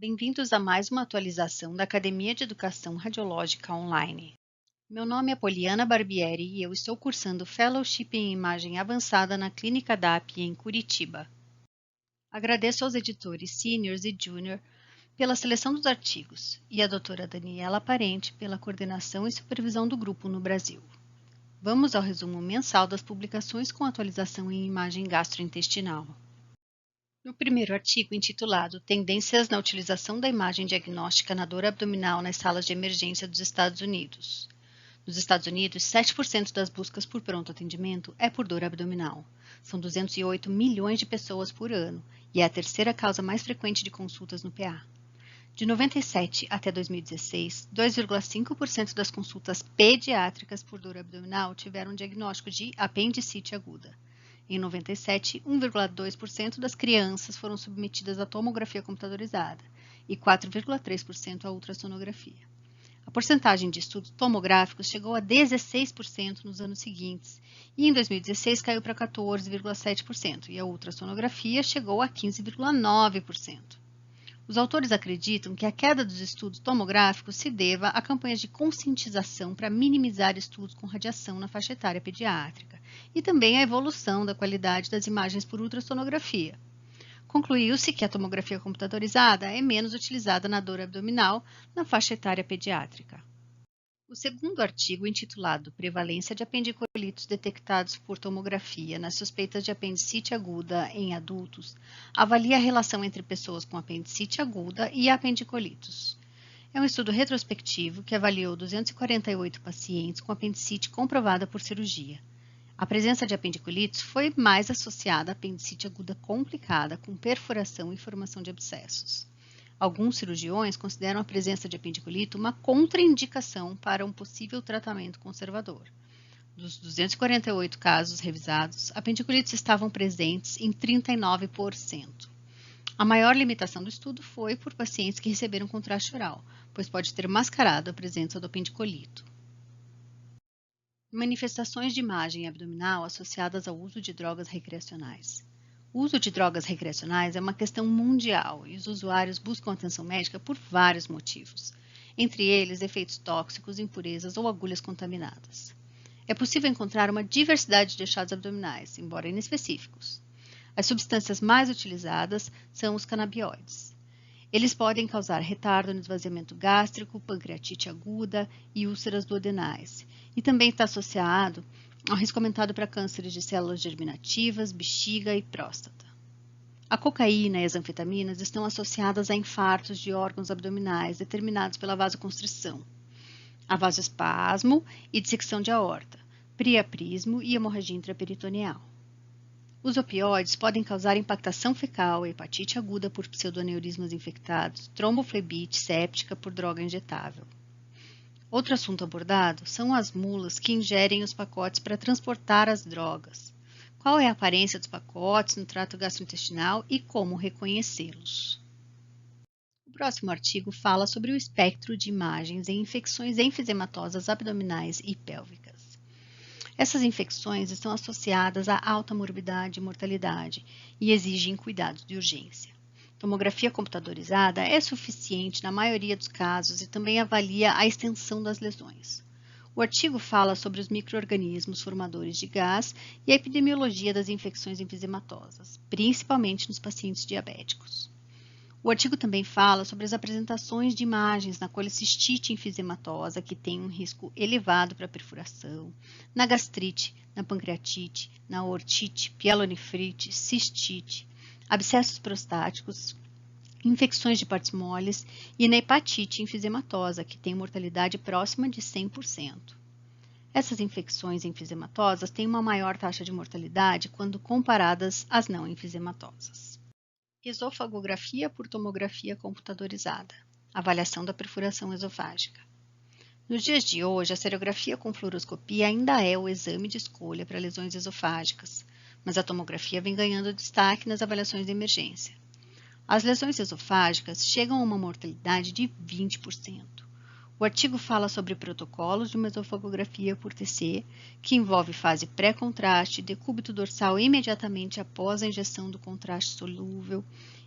Bem-vindos a mais uma atualização da Academia de Educação Radiológica Online. Meu nome é Poliana Barbieri e eu estou cursando Fellowship em Imagem Avançada na Clínica DAP em Curitiba. Agradeço aos editores Seniors e Junior pela seleção dos artigos e à doutora Daniela Parente pela coordenação e supervisão do grupo no Brasil. Vamos ao resumo mensal das publicações com atualização em imagem gastrointestinal. No primeiro artigo, intitulado Tendências na utilização da imagem diagnóstica na dor abdominal nas salas de emergência dos Estados Unidos. Nos Estados Unidos, 7% das buscas por pronto atendimento é por dor abdominal. São 208 milhões de pessoas por ano e é a terceira causa mais frequente de consultas no PA. De 97 até 2016, 2,5% das consultas pediátricas por dor abdominal tiveram diagnóstico de apendicite aguda. Em 97, 1,2% das crianças foram submetidas à tomografia computadorizada e 4,3% à ultrassonografia. A porcentagem de estudos tomográficos chegou a 16% nos anos seguintes e em 2016 caiu para 14,7% e a ultrassonografia chegou a 15,9%. Os autores acreditam que a queda dos estudos tomográficos se deva a campanhas de conscientização para minimizar estudos com radiação na faixa etária pediátrica e também a evolução da qualidade das imagens por ultrassonografia. Concluiu-se que a tomografia computadorizada é menos utilizada na dor abdominal na faixa etária pediátrica. O segundo artigo, intitulado Prevalência de apendicolitos detectados por tomografia nas suspeitas de apendicite aguda em adultos, avalia a relação entre pessoas com apendicite aguda e apendicolitos. É um estudo retrospectivo que avaliou 248 pacientes com apendicite comprovada por cirurgia. A presença de apendicolitos foi mais associada à apendicite aguda complicada, com perfuração e formação de abscessos. Alguns cirurgiões consideram a presença de apendicolito uma contraindicação para um possível tratamento conservador. Dos 248 casos revisados, apendicolitos estavam presentes em 39%. A maior limitação do estudo foi por pacientes que receberam contraste oral, pois pode ter mascarado a presença do apendicolito. Manifestações de imagem abdominal associadas ao uso de drogas recreacionais. O uso de drogas recreacionais é uma questão mundial e os usuários buscam atenção médica por vários motivos, entre eles efeitos tóxicos, impurezas ou agulhas contaminadas. É possível encontrar uma diversidade de achados abdominais, embora inespecíficos. As substâncias mais utilizadas são os canabinoides. Eles podem causar retardo no esvaziamento gástrico, pancreatite aguda e úlceras duodenais, e também está associado ao risco aumentado para cânceres de células germinativas, bexiga e próstata. A cocaína e as anfetaminas estão associadas a infartos de órgãos abdominais determinados pela vasoconstrição, a vasoespasmo e dissecção de aorta, priaprismo e hemorragia intraperitoneal. Os opioides podem causar impactação fecal, hepatite aguda por pseudoneurismas infectados, tromboflebite séptica por droga injetável. Outro assunto abordado são as mulas que ingerem os pacotes para transportar as drogas. Qual é a aparência dos pacotes no trato gastrointestinal e como reconhecê-los? O próximo artigo fala sobre o espectro de imagens em infecções enfisematosas abdominais e pélvicas. Essas infecções estão associadas a alta morbidade e mortalidade e exigem cuidados de urgência. Tomografia computadorizada é suficiente na maioria dos casos e também avalia a extensão das lesões. O artigo fala sobre os micro-organismos formadores de gás e a epidemiologia das infecções enfisematosas, principalmente nos pacientes diabéticos. O artigo também fala sobre as apresentações de imagens na colecistite enfisematosa, que tem um risco elevado para perfuração, na gastrite, na pancreatite, na ortite, pielonefrite, cistite, abscessos prostáticos, infecções de partes moles e na hepatite enfisematosa, que tem mortalidade próxima de 100%. Essas infecções enfisematosas têm uma maior taxa de mortalidade quando comparadas às não enfisematosas. Esofagografia por tomografia computadorizada. Avaliação da perfuração esofágica. Nos dias de hoje, a serografia com fluoroscopia ainda é o exame de escolha para lesões esofágicas, mas a tomografia vem ganhando destaque nas avaliações de emergência. As lesões esofágicas chegam a uma mortalidade de 20%. O artigo fala sobre protocolos de uma esofagografia por TC, que envolve fase pré-contraste, decúbito dorsal imediatamente após a injeção do contraste solúvel,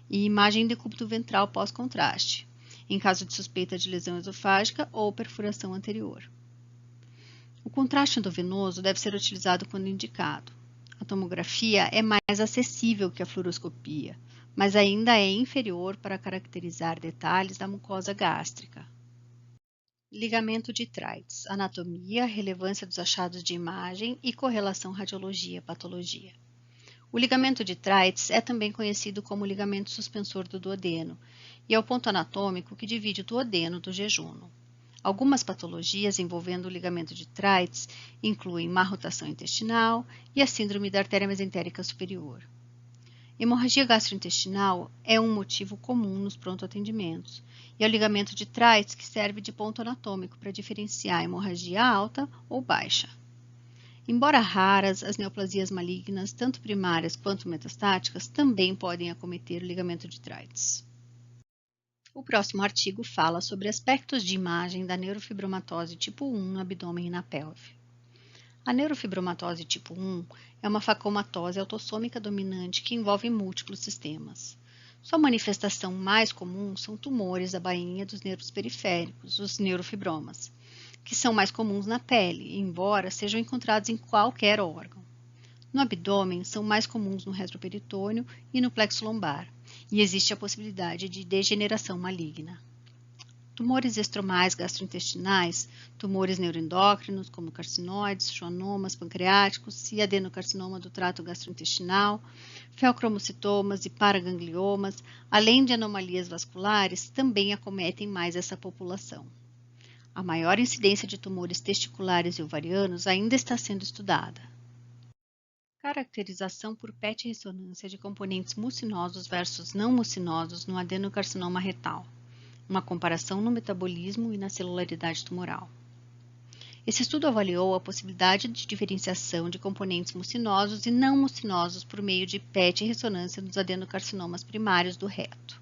e imagem decúbito ventral pós-contraste, em caso de suspeita de lesão esofágica ou perfuração anterior. O contraste endovenoso deve ser utilizado quando indicado. A tomografia é mais acessível que a fluoroscopia, mas ainda é inferior para caracterizar detalhes da mucosa gástrica. Ligamento de Treitz, anatomia, relevância dos achados de imagem e correlação radiologia-patologia. O ligamento de Treitz é também conhecido como ligamento suspensor do duodeno e é o ponto anatômico que divide o duodeno do jejuno. Algumas patologias envolvendo o ligamento de Treitz incluem má rotação intestinal e a síndrome da artéria mesentérica superior. Hemorragia gastrointestinal é um motivo comum nos pronto-atendimentos e é o ligamento de Treitz que serve de ponto anatômico para diferenciar hemorragia alta ou baixa. Embora raras, as neoplasias malignas, tanto primárias quanto metastáticas, também podem acometer o ligamento de Treitz. O próximo artigo fala sobre aspectos de imagem da neurofibromatose tipo 1 no abdômen e na pelve. A neurofibromatose tipo 1 é uma facomatose autossômica dominante que envolve múltiplos sistemas. Sua manifestação mais comum são tumores da bainha dos nervos periféricos, os neurofibromas, que são mais comuns na pele, embora sejam encontrados em qualquer órgão. No abdômen, são mais comuns no retroperitônio e no plexo lombar, e existe a possibilidade de degeneração maligna. Tumores estromais gastrointestinais, tumores neuroendócrinos, como carcinoides, schwannomas pancreáticos e adenocarcinoma do trato gastrointestinal, feocromocitomas e paragangliomas, além de anomalias vasculares, também acometem mais essa população. A maior incidência de tumores testiculares e ovarianos ainda está sendo estudada. Caracterização por PET-ressonância de componentes mucinosos versus não mucinosos no adenocarcinoma retal. Uma comparação no metabolismo e na celularidade tumoral. Esse estudo avaliou a possibilidade de diferenciação de componentes mucinosos e não mucinosos por meio de PET-ressonância nos adenocarcinomas primários do reto.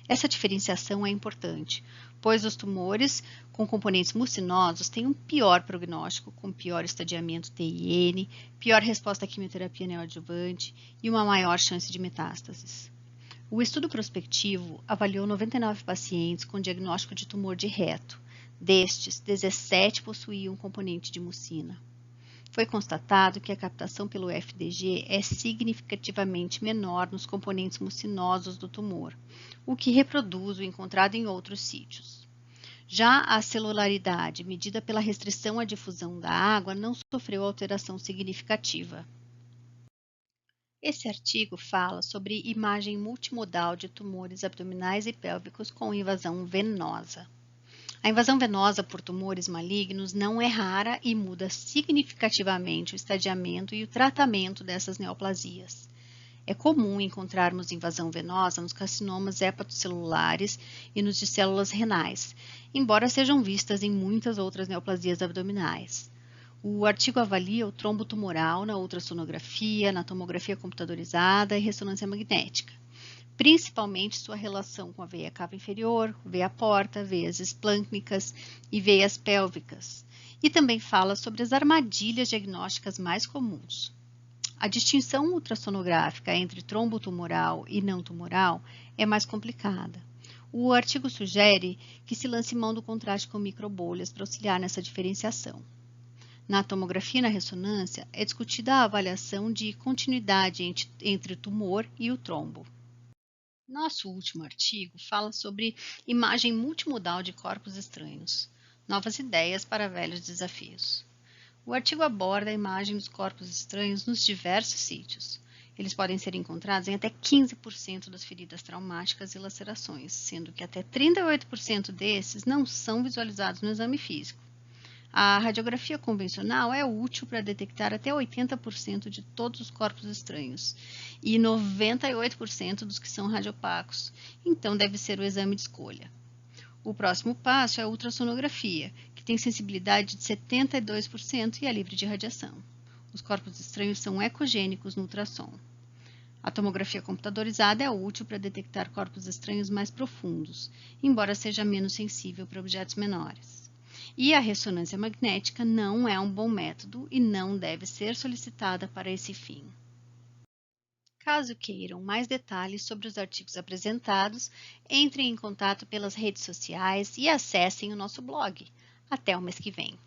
Essa diferenciação é importante, pois os tumores com componentes mucinosos têm um pior prognóstico, com pior estadiamento TIN, pior resposta à quimioterapia neoadjuvante e uma maior chance de metástases. O estudo prospectivo avaliou 99 pacientes com diagnóstico de tumor de reto. Destes, 17 possuíam um componente de mucina. Foi constatado que a captação pelo FDG é significativamente menor nos componentes mucinosos do tumor, o que reproduz o encontrado em outros sítios. Já a celularidade, medida pela restrição à difusão da água, não sofreu alteração significativa. Esse artigo fala sobre imagem multimodal de tumores abdominais e pélvicos com invasão venosa. A invasão venosa por tumores malignos não é rara e muda significativamente o estadiamento e o tratamento dessas neoplasias. É comum encontrarmos invasão venosa nos carcinomas hepatocelulares e nos de células renais, embora sejam vistas em muitas outras neoplasias abdominais. O artigo avalia o trombo tumoral na ultrassonografia, na tomografia computadorizada e ressonância magnética, principalmente sua relação com a veia cava inferior, veia porta, veias esplâncnicas e veias pélvicas, e também fala sobre as armadilhas diagnósticas mais comuns. A distinção ultrassonográfica entre trombo tumoral e não tumoral é mais complicada. O artigo sugere que se lance mão do contraste com microbolhas para auxiliar nessa diferenciação. Na tomografia e na ressonância, é discutida a avaliação de continuidade entre o tumor e o trombo. Nosso último artigo fala sobre imagem multimodal de corpos estranhos, novas ideias para velhos desafios. O artigo aborda a imagem dos corpos estranhos nos diversos sítios. Eles podem ser encontrados em até 15% das feridas traumáticas e lacerações, sendo que até 38% desses não são visualizados no exame físico. A radiografia convencional é útil para detectar até 80% de todos os corpos estranhos e 98% dos que são radiopacos, então deve ser o exame de escolha. O próximo passo é a ultrassonografia, que tem sensibilidade de 72% e é livre de radiação. Os corpos estranhos são ecogênicos no ultrassom. A tomografia computadorizada é útil para detectar corpos estranhos mais profundos, embora seja menos sensível para objetos menores. E a ressonância magnética não é um bom método e não deve ser solicitada para esse fim. Caso queiram mais detalhes sobre os artigos apresentados, entrem em contato pelas redes sociais e acessem o nosso blog. Até o mês que vem!